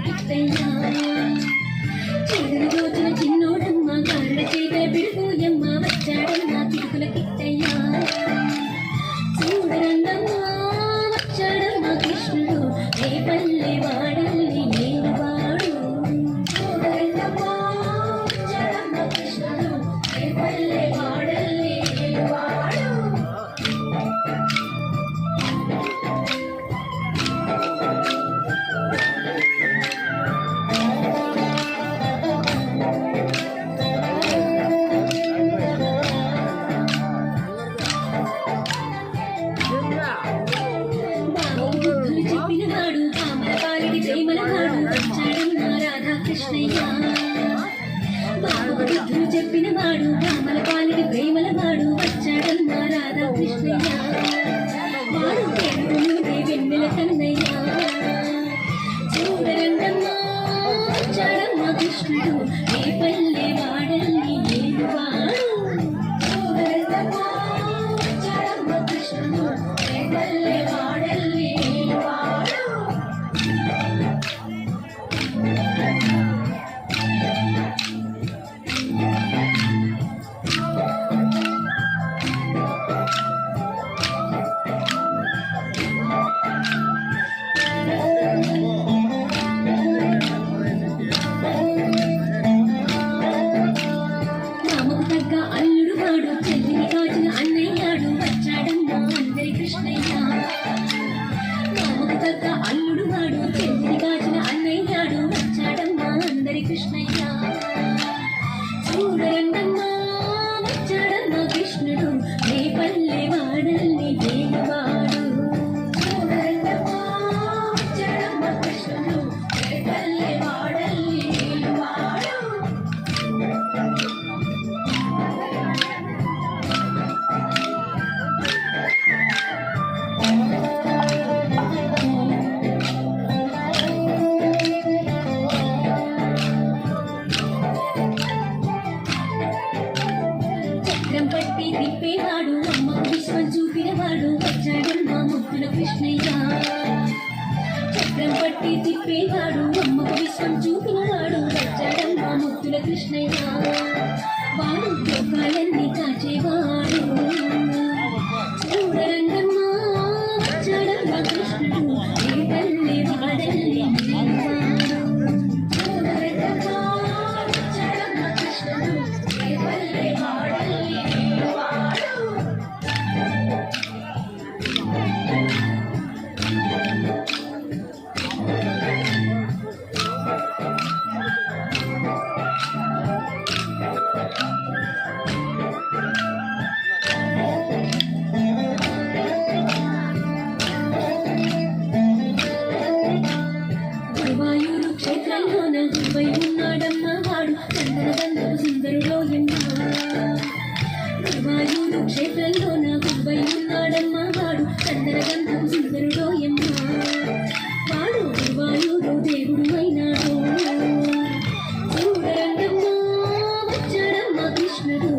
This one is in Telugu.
కిట్టయ్యా చెడులు దోచిన చిన్నోడమ్మ గారుల చేత బిడుపోయమ్మ వచ్చాడమ్మ చిరుకుల కిట్టయ్యా చూడరండమ్మా వచ్చాడమ్మ కృష్ణుడు ఏ పల్లె వాడల్ని ఏలువాడు చూడరండమ్మా వచ్చాడమ్మ కృష్ణుడు ఏ పల్లె వాడల్ని ఏలువాడు చెప్పినవాడు కామల పాలిడి ప్రేమలవాడు వచ్చాడమ్మ రాధాకృష్ణయ్య బాబు బుద్ధులు చెప్పినవాడు కామల పాలిడి ప్రేమలవాడు వచ్చాడమ్మ రాధాకృష్ణయ్య వాడు పేరుకుంటే వెన్నెల కన్నయ్య చూడరండమ్మా వచ్చాడమ్మ కృష్ణుడు ఏ పల్లె వాడల్ని ఏలువాడు చూడరండమ్మా వచ్చాడమ్మ కృష్ణుడు ఏ పల్లె వాడల్ని ఏలువాడు మామకు తగ్గ అల్లుడు వాడు చెల్లిని కాచిన అన్నయ్యాడు వచ్చాడమ్మ అందరి కృష్ణయ్య మామకు తగ్గ అల్లుడు వాడు చెల్లిని కాచిన అన్నయ్యాడు వచ్చాడమ్మ అందరి కృష్ణయ్య చూడరండమ్మా వచ్చాడమ్మ కృష్ణుడు ఏ పల్లె వాడల్ని ఏలువాడు చూడరండమ్మా వచ్చాడమ్మ కృష్ణుడు ఏ పల్లె వాడల్ని ఏలువాడు చక్రం పట్టి తిప్పేవాడు అమ్మకు విశ్వం చూపినవాడు వచ్చాడమ్మ ముద్దుల కృష్ణయ్య చక్రం పట్టి తిప్పేవాడు అమ్మకు విశ్వం చూపినవాడు వచ్చాడమ్మ ముద్దుల కృష్ణయ్య వాడు లోకాలన్నీ కాచేవాడు చూడరంగమ్మా వచ్చాడమ్మ కృష్ణుడు ఏ పల్లె వాడల్ని ఏలువాడు చూడరంగమ్మా వచ్చాడమ్మ కృష్ణుడు ఏ పల్లె వాడల్ని ఏలువాడు గురువాయూరు క్షేత్రంలోన గురువై ఉన్నాడమ్మ వాడు చందనగంధపు సుందరులోయమ్మ గురువాయూరు క్షేత్రంలోన గురువై ఉన్నాడమ్మ వాడు చందనగంధపు సుందరులోయమ్మ వాడు గురువాయూరు దేవుడు అయినాడు చూడరండమ్మా వచ్చాడమ్మ కృష్ణుడు